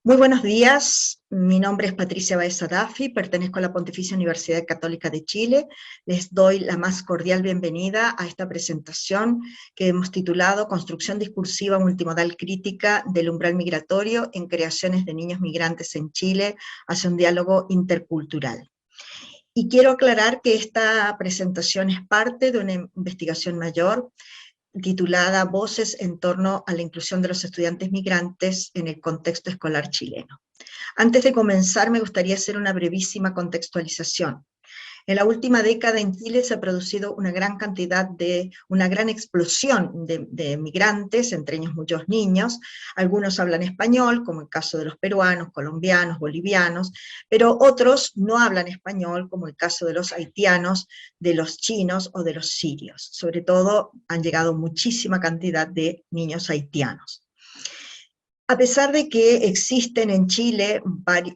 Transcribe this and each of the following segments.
Muy buenos días, mi nombre es Patricia Baeza Dafi, pertenezco a la Pontificia Universidad Católica de Chile. Les doy la más cordial bienvenida a esta presentación que hemos titulado Construcción discursiva multimodal crítica del umbral migratorio en creaciones de niños migrantes en Chile hacia un diálogo intercultural. Y quiero aclarar que esta presentación es parte de una investigación mayor titulada Voces en torno a la inclusión de los estudiantes migrantes en el contexto escolar chileno. Antes de comenzar, me gustaría hacer una brevísima contextualización. En la última década en Chile se ha producido una gran explosión de migrantes, entre ellos muchos niños. Algunos hablan español, como el caso de los peruanos, colombianos, bolivianos, pero otros no hablan español, como el caso de los haitianos, de los chinos o de los sirios. Sobre todo han llegado muchísima cantidad de niños haitianos. A pesar de que existen en Chile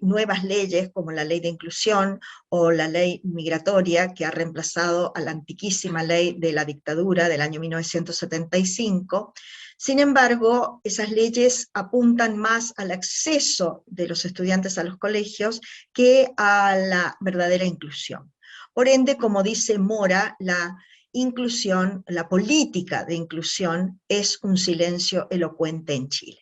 nuevas leyes, como la ley de inclusión o la ley migratoria, que ha reemplazado a la antiquísima ley de la dictadura del año 1975, sin embargo, esas leyes apuntan más al acceso de los estudiantes a los colegios que a la verdadera inclusión. Por ende, como dice Mora, la inclusión, la política de inclusión es un silencio elocuente en Chile.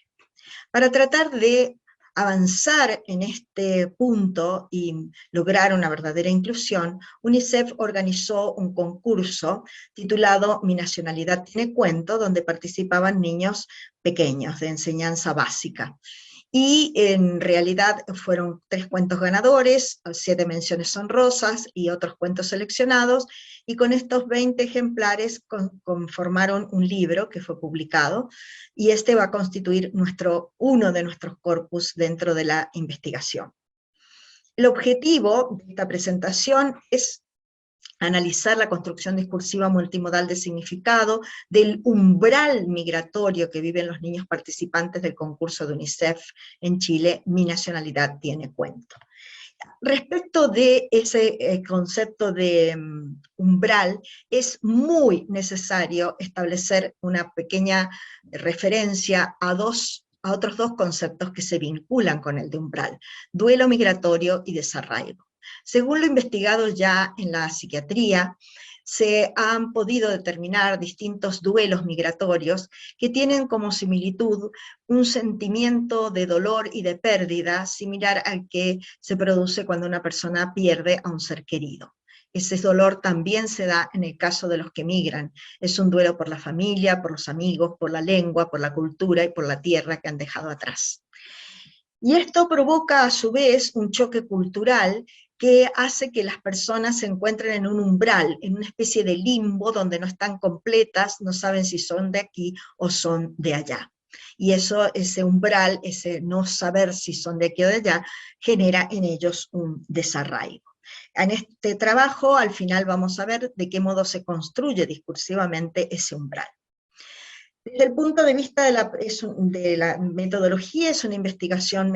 Para tratar de avanzar en este punto y lograr una verdadera inclusión, UNICEF organizó un concurso titulado Mi nacionalidad tiene cuento, donde participaban niños pequeños de enseñanza básica. Y en realidad fueron 3 cuentos ganadores, 7 menciones honrosas y otros cuentos seleccionados, y con estos 20 ejemplares conformaron un libro que fue publicado, y este va a constituir uno de nuestros corpus dentro de la investigación. El objetivo de esta presentación es analizar la construcción discursiva multimodal de significado, del umbral migratorio que viven los niños participantes del concurso de UNICEF en Chile, Mi nacionalidad tiene cuento. Respecto de ese concepto de umbral, es muy necesario establecer una pequeña referencia a otros dos conceptos que se vinculan con el de umbral: duelo migratorio y desarraigo. Según lo investigado ya en la psiquiatría, se han podido determinar distintos duelos migratorios que tienen como similitud un sentimiento de dolor y de pérdida similar al que se produce cuando una persona pierde a un ser querido. Ese dolor también se da en el caso de los que migran. Es un duelo por la familia, por los amigos, por la lengua, por la cultura y por la tierra que han dejado atrás. Y esto provoca a su vez un choque cultural que hace que las personas se encuentren en un umbral, en una especie de limbo donde no están completas, no saben si son de aquí o son de allá. Y ese umbral, ese no saber si son de aquí o de allá, genera en ellos un desarraigo. En este trabajo, al final vamos a ver de qué modo se construye discursivamente ese umbral. Desde el punto de vista de la metodología, es una investigación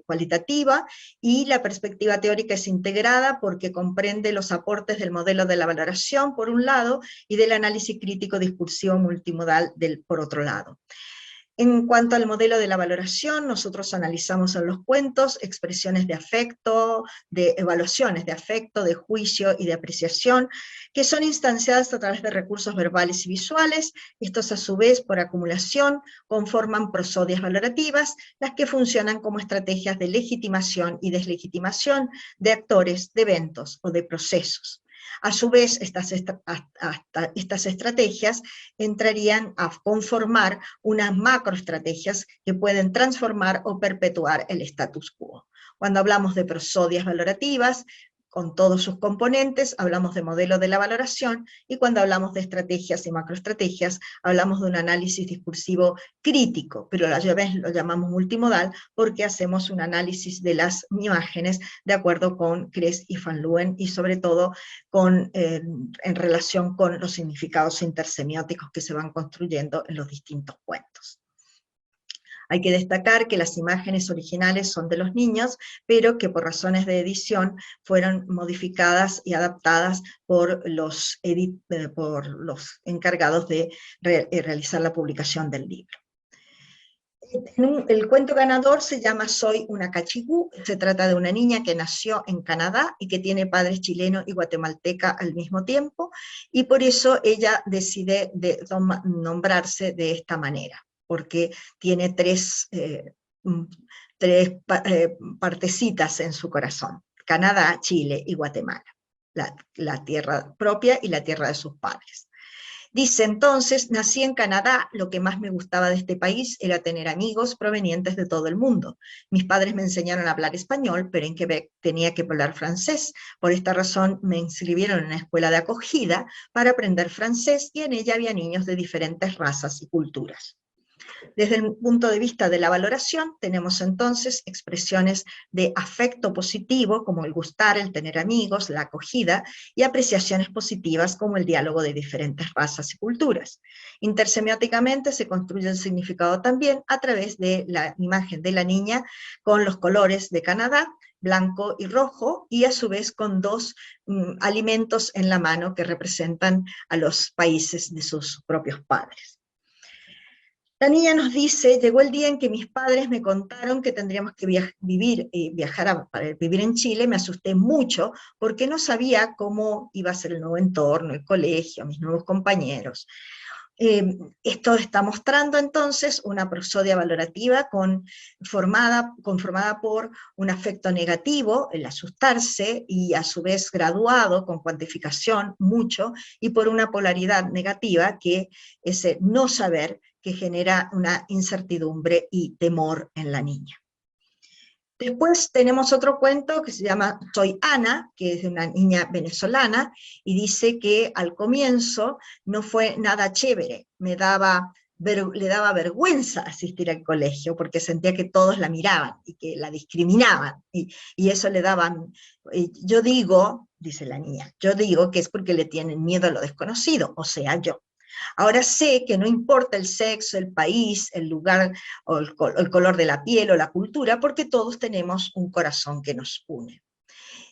cualitativa, y la perspectiva teórica es integrada porque comprende los aportes del modelo de la valoración, por un lado, y del análisis crítico discursivo multimodal, por otro lado. En cuanto al modelo de la valoración, nosotros analizamos en los cuentos expresiones de afecto, de evaluaciones de afecto, de juicio y de apreciación, que son instanciadas a través de recursos verbales y visuales. Estos, a su vez, por acumulación, conforman prosodias valorativas, las que funcionan como estrategias de legitimación y deslegitimación de actores, de eventos o de procesos. A su vez, estas estrategias entrarían a conformar unas macroestrategias que pueden transformar o perpetuar el status quo. Cuando hablamos de prosodias valorativas, con todos sus componentes, hablamos de modelo de la valoración, y cuando hablamos de estrategias y macroestrategias, hablamos de un análisis discursivo crítico, pero a la vez lo llamamos multimodal porque hacemos un análisis de las imágenes de acuerdo con Kress y Van Leeuwen, y sobre todo en relación con los significados intersemióticos que se van construyendo en los distintos cuentos. Hay que destacar que las imágenes originales son de los niños, pero que por razones de edición fueron modificadas y adaptadas por los encargados de realizar la publicación del libro. El cuento ganador se llama Soy una cachigú. Se trata de una niña que nació en Canadá y que tiene padres chilenos y guatemalteca al mismo tiempo, y por eso ella decide nombrarse de esta manera, porque tiene mm, partecitas en su corazón: Canadá, Chile y Guatemala, la tierra propia y la tierra de sus padres. Dice entonces: nací en Canadá, lo que más me gustaba de este país era tener amigos provenientes de todo el mundo. Mis padres me enseñaron a hablar español, pero en Quebec tenía que hablar francés. Por esta razón me inscribieron en una escuela de acogida para aprender francés, y en ella había niños de diferentes razas y culturas. Desde el punto de vista de la valoración, tenemos entonces expresiones de afecto positivo, como el gustar, el tener amigos, la acogida, y apreciaciones positivas, como el diálogo de diferentes razas y culturas. Intersemióticamente se construye el significado también a través de la imagen de la niña con los colores de Canadá, blanco y rojo, y a su vez con dos alimentos en la mano que representan a los países de sus propios padres. La niña nos dice: llegó el día en que mis padres me contaron que tendríamos que viajar para vivir en Chile. Me asusté mucho porque no sabía cómo iba a ser el nuevo entorno, el colegio, mis nuevos compañeros. Esto está mostrando entonces una prosodia valorativa conformada por un afecto negativo, el asustarse, y a su vez graduado con cuantificación, mucho, y por una polaridad negativa, que es el no saber, que genera una incertidumbre y temor en la niña. Después tenemos otro cuento que se llama Soy Ana, que es de una niña venezolana, y dice que al comienzo no fue nada chévere, le daba vergüenza asistir al colegio, porque sentía que todos la miraban y que la discriminaban, y eso le daban, yo digo, dice la niña, yo digo que es porque le tienen miedo a lo desconocido, o sea, yo. Ahora sé que no importa el sexo, el país, el lugar, o el color de la piel o la cultura, porque todos tenemos un corazón que nos une.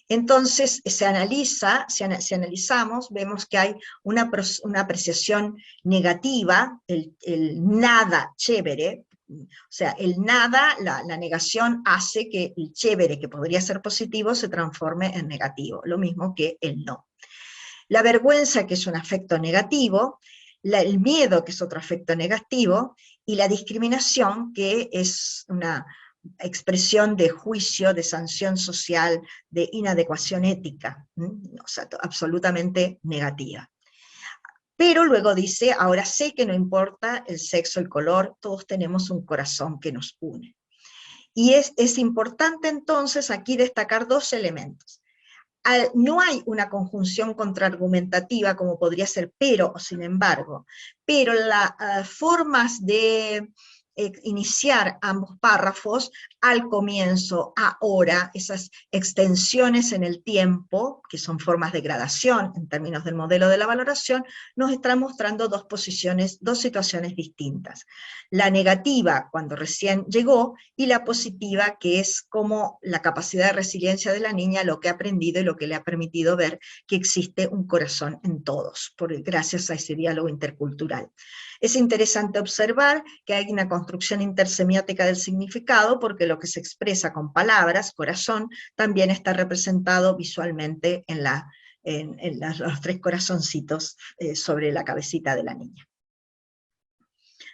Entonces, si analizamos, vemos que hay una apreciación negativa, el nada chévere. O sea, el nada, la negación hace que el chévere, que podría ser positivo, se transforme en negativo, lo mismo que el no. La vergüenza, que es un afecto negativo, el miedo, que es otro afecto negativo, y la discriminación, que es una expresión de juicio, de sanción social, de inadecuación ética, o sea, absolutamente negativa. Pero luego dice: ahora sé que no importa el sexo, el color, todos tenemos un corazón que nos une. Y es importante entonces aquí destacar dos elementos. No hay una conjunción contraargumentativa como podría ser pero o sin embargo, pero las formas de iniciar ambos párrafos, al comienzo, ahora, esas extensiones en el tiempo, que son formas de gradación en términos del modelo de la valoración, nos están mostrando dos posiciones, dos situaciones distintas. La negativa, cuando recién llegó, y la positiva, que es como la capacidad de resiliencia de la niña, lo que ha aprendido y lo que le ha permitido ver que existe un corazón en todos, gracias a ese diálogo intercultural. Es interesante observar que hay una construcción intersemiótica del significado, porque lo que se expresa con palabras, corazón, también está representado visualmente en los tres corazoncitos sobre la cabecita de la niña.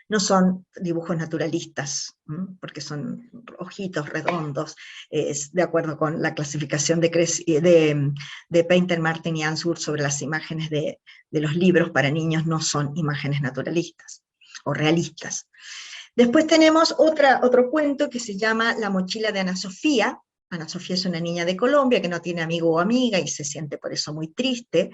No son dibujos naturalistas, porque son ojitos redondos, de acuerdo con la clasificación de Painter, Martin y Answorth sobre las imágenes de los libros para niños. No son imágenes naturalistas o realistas. Después tenemos otro cuento que se llama La mochila de Ana Sofía. Ana Sofía es una niña de Colombia que no tiene amigo o amiga y se siente por eso muy triste,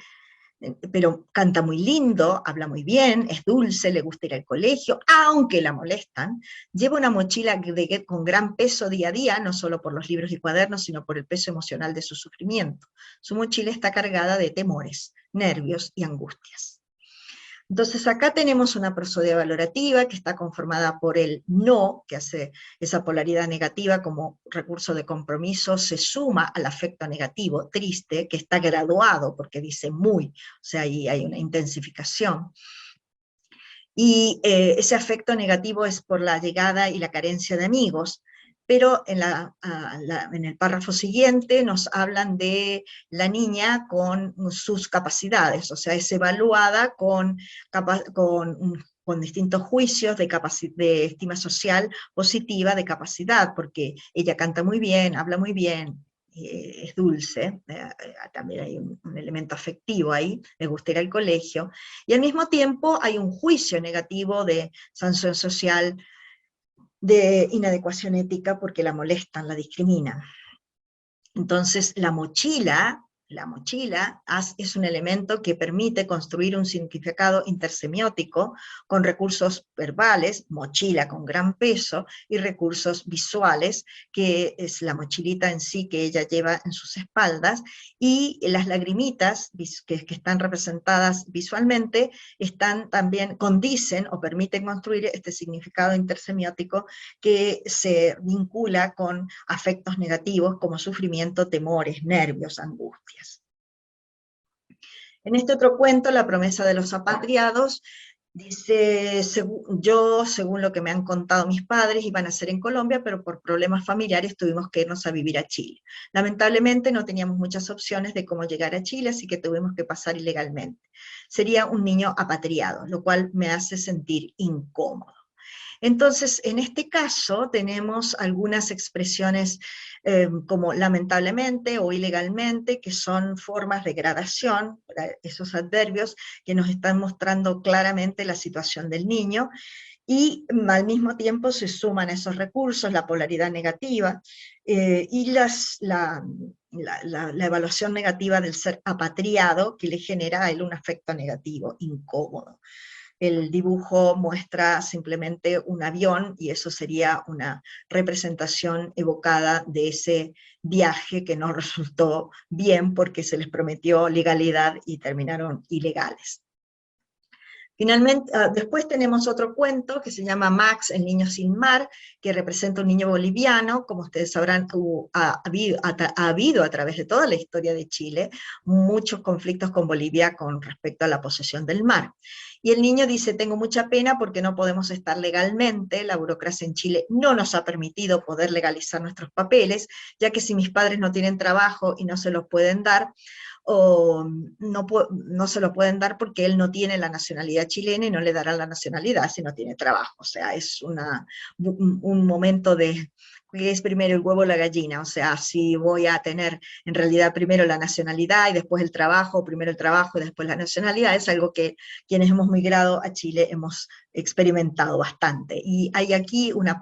pero canta muy lindo, habla muy bien, es dulce, le gusta ir al colegio, aunque la molestan. Lleva una mochila con gran peso día a día, no solo por los libros y cuadernos, sino por el peso emocional de su sufrimiento. Su mochila está cargada de temores, nervios y angustias. Entonces acá tenemos una prosodia valorativa que está conformada por el no, que hace esa polaridad negativa como recurso de compromiso, se suma al afecto negativo, triste, que está graduado porque dice muy, o sea, ahí hay una intensificación. y ese afecto negativo es por la llegada y la carencia de amigos. Pero en el párrafo siguiente nos hablan de la niña con sus capacidades, o sea, es evaluada con distintos juicios de estima social positiva de capacidad, porque ella canta muy bien, habla muy bien, es dulce, también hay un elemento afectivo ahí, le gusta ir al colegio, y al mismo tiempo hay un juicio negativo de sanción social, de inadecuación ética, porque la molestan, la discriminan. Entonces, la mochila es un elemento que permite construir un significado intersemiótico con recursos verbales, mochila con gran peso, y recursos visuales, que es la mochilita en sí que ella lleva en sus espaldas, y las lagrimitas que están representadas visualmente también condicen o permiten construir este significado intersemiótico que se vincula con afectos negativos como sufrimiento, temores, nervios, angustias. En este otro cuento, La promesa de los apatriados, dice, según lo que me han contado mis padres, iban a ser en Colombia, pero por problemas familiares tuvimos que irnos a vivir a Chile. Lamentablemente no teníamos muchas opciones de cómo llegar a Chile, así que tuvimos que pasar ilegalmente. Sería un niño apatriado, lo cual me hace sentir incómodo. Entonces, en este caso tenemos algunas expresiones como lamentablemente o ilegalmente, que son formas de gradación, esos adverbios que nos están mostrando claramente la situación del niño, y al mismo tiempo se suman esos recursos, la polaridad negativa, y la evaluación negativa del ser apatriado, que le genera a él un afecto negativo, incómodo. El dibujo muestra simplemente un avión, y eso sería una representación evocada de ese viaje que no resultó bien porque se les prometió legalidad y terminaron ilegales. Finalmente, después tenemos otro cuento que se llama Max, el niño sin mar, que representa un niño boliviano. Como ustedes sabrán, ha habido a través de toda la historia de Chile muchos conflictos con Bolivia con respecto a la posesión del mar. Y el niño dice, tengo mucha pena porque no podemos estar legalmente, la burocracia en Chile no nos ha permitido poder legalizar nuestros papeles, ya que si mis padres no tienen trabajo y no se los pueden dar, o no se lo pueden dar porque él no tiene la nacionalidad chilena, y no le darán la nacionalidad si no tiene trabajo. O sea, es un momento de que es primero el huevo o la gallina. O sea, si voy a tener en realidad primero la nacionalidad y después el trabajo, primero el trabajo y después la nacionalidad, es algo que quienes hemos migrado a Chile hemos experimentado bastante. Y hay aquí una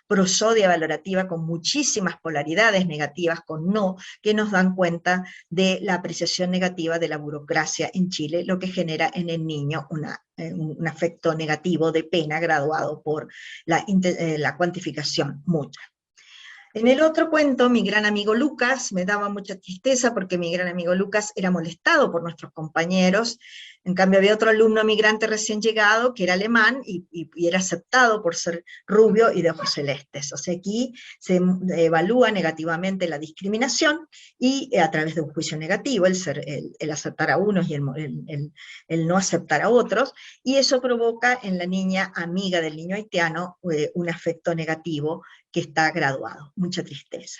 prosodia valorativa con muchísimas polaridades negativas, con no, que nos dan cuenta de la apreciación negativa de la burocracia en Chile, lo que genera en el niño un afecto negativo de pena graduado por la cuantificación mutua. En el otro cuento, mi gran amigo Lucas, me daba mucha tristeza porque mi gran amigo Lucas era molestado por nuestros compañeros. En cambio había otro alumno migrante recién llegado que era alemán y era aceptado por ser rubio y de ojos celestes. O sea, aquí se evalúa negativamente la discriminación, y a través de un juicio negativo, el aceptar a unos y el no aceptar a otros, y eso provoca en la niña amiga del niño haitiano un afecto negativo que está graduado. Mucha tristeza.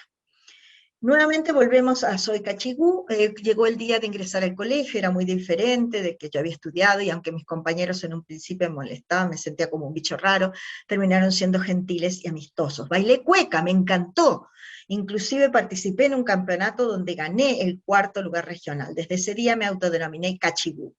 Nuevamente volvemos a Soy Cachigú. Llegó el día de ingresar al colegio, era muy diferente de que yo había estudiado, y aunque mis compañeros en un principio me molestaban, me sentía como un bicho raro, terminaron siendo gentiles y amistosos. Bailé cueca, me encantó. Inclusive participé en un campeonato donde gané el 4º lugar regional. Desde ese día me autodenominé Cachigú,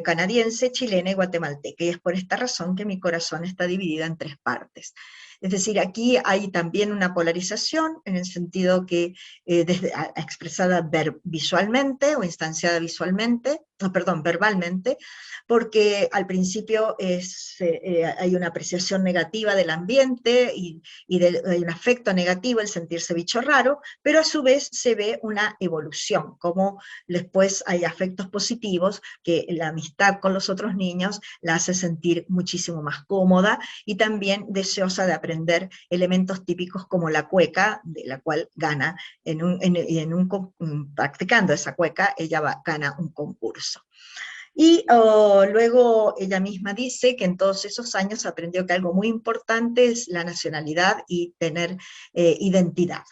canadiense, chilena y guatemalteca, y es por esta razón que mi corazón está dividido en 3 partes. Es decir, aquí hay también una polarización, en el sentido que expresada visualmente o instanciada visualmente, verbalmente, porque al principio hay una apreciación negativa del ambiente y hay un afecto negativo, el sentirse bicho raro, pero a su vez se ve una evolución, como después hay afectos positivos, que la amistad con los otros niños la hace sentir muchísimo más cómoda y también deseosa de aprender elementos típicos como la cueca, de la cual gana, practicando esa cueca, ella gana un concurso. Y luego ella misma dice que en todos esos años aprendió que algo muy importante es la nacionalidad y tener identidad.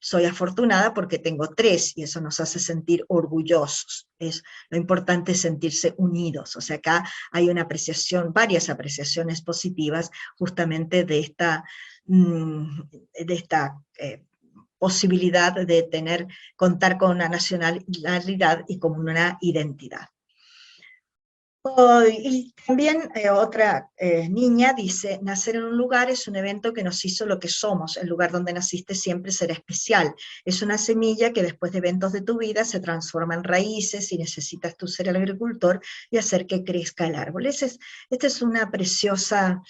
Soy afortunada porque tengo tres y eso nos hace sentir orgullosos. Lo importante es sentirse unidos. O sea, acá hay una apreciación, varias apreciaciones positivas justamente de esta posibilidad de contar con una nacionalidad y con una identidad. Y también otra niña dice, nacer en un lugar es un evento que nos hizo lo que somos, el lugar donde naciste siempre será especial, es una semilla que después de eventos de tu vida se transforma en raíces y necesitas tú ser el agricultor y hacer que crezca el árbol. Esta es una preciosa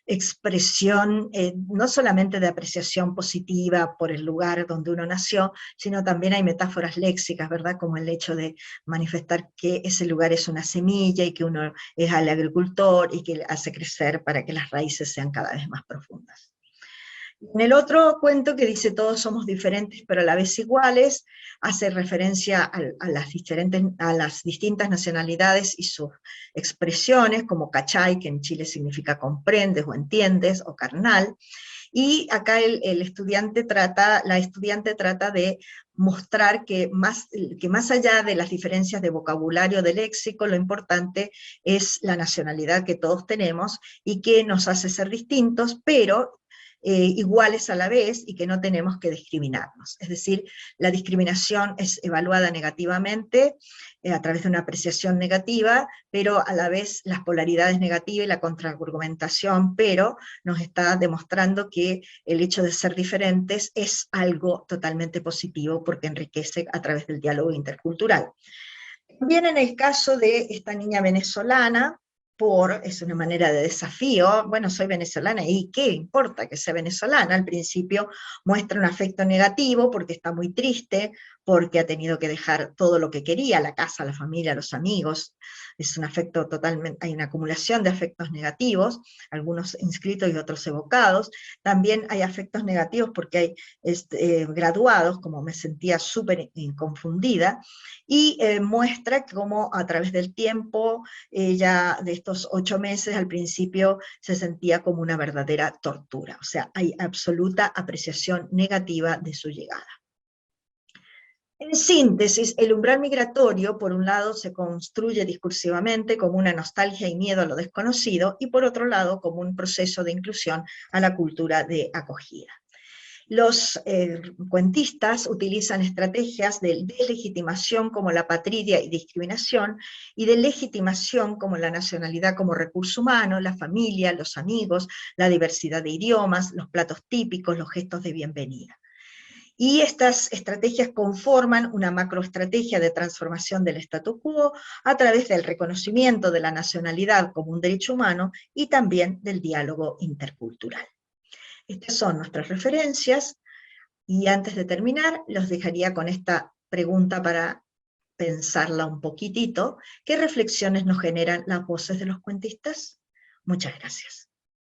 expresión, no solamente de apreciación positiva por el lugar donde uno nació, sino también hay metáforas léxicas, ¿verdad? Como el hecho de manifestar que ese lugar es una semilla y que uno es el agricultor y que hace crecer para que las raíces sean cada vez más profundas. En el otro cuento que dice todos somos diferentes pero a la vez iguales, hace referencia a las distintas nacionalidades y sus expresiones, como cachai, que en Chile significa comprendes o entiendes, o carnal, y acá la estudiante trata de mostrar que más allá de las diferencias de vocabulario, de léxico, lo importante es la nacionalidad que todos tenemos y que nos hace ser distintos, pero iguales a la vez y que no tenemos que discriminarnos. Es decir, la discriminación es evaluada negativamente a través de una apreciación negativa, pero a la vez las polaridades negativas y la contraargumentación, pero nos está demostrando que el hecho de ser diferentes es algo totalmente positivo porque enriquece a través del diálogo intercultural. También en el caso de esta niña venezolana, es una manera de desafío, bueno, soy venezolana, ¿y qué importa que sea venezolana? Al principio muestra un afecto negativo porque está muy triste, porque ha tenido que dejar todo lo que quería, la casa, la familia, los amigos, es un afecto totalmente, hay una acumulación de afectos negativos, algunos inscritos y otros evocados, también hay afectos negativos porque hay graduados, como me sentía súper confundida, y muestra cómo a través del tiempo, ella de estos 8 meses al principio se sentía como una verdadera tortura, o sea, hay absoluta apreciación negativa de su llegada. En síntesis, el umbral migratorio, por un lado, se construye discursivamente como una nostalgia y miedo a lo desconocido, y por otro lado, como un proceso de inclusión a la cultura de acogida. Los cuentistas utilizan estrategias de deslegitimación como la patria y discriminación, y de legitimación como la nacionalidad como recurso humano, la familia, los amigos, la diversidad de idiomas, los platos típicos, los gestos de bienvenida. Y estas estrategias conforman una macroestrategia de transformación del statu quo a través del reconocimiento de la nacionalidad como un derecho humano y también del diálogo intercultural. Estas son nuestras referencias, y antes de terminar, los dejaría con esta pregunta para pensarla un poquitito. ¿Qué reflexiones nos generan las voces de los cuentistas? Muchas gracias.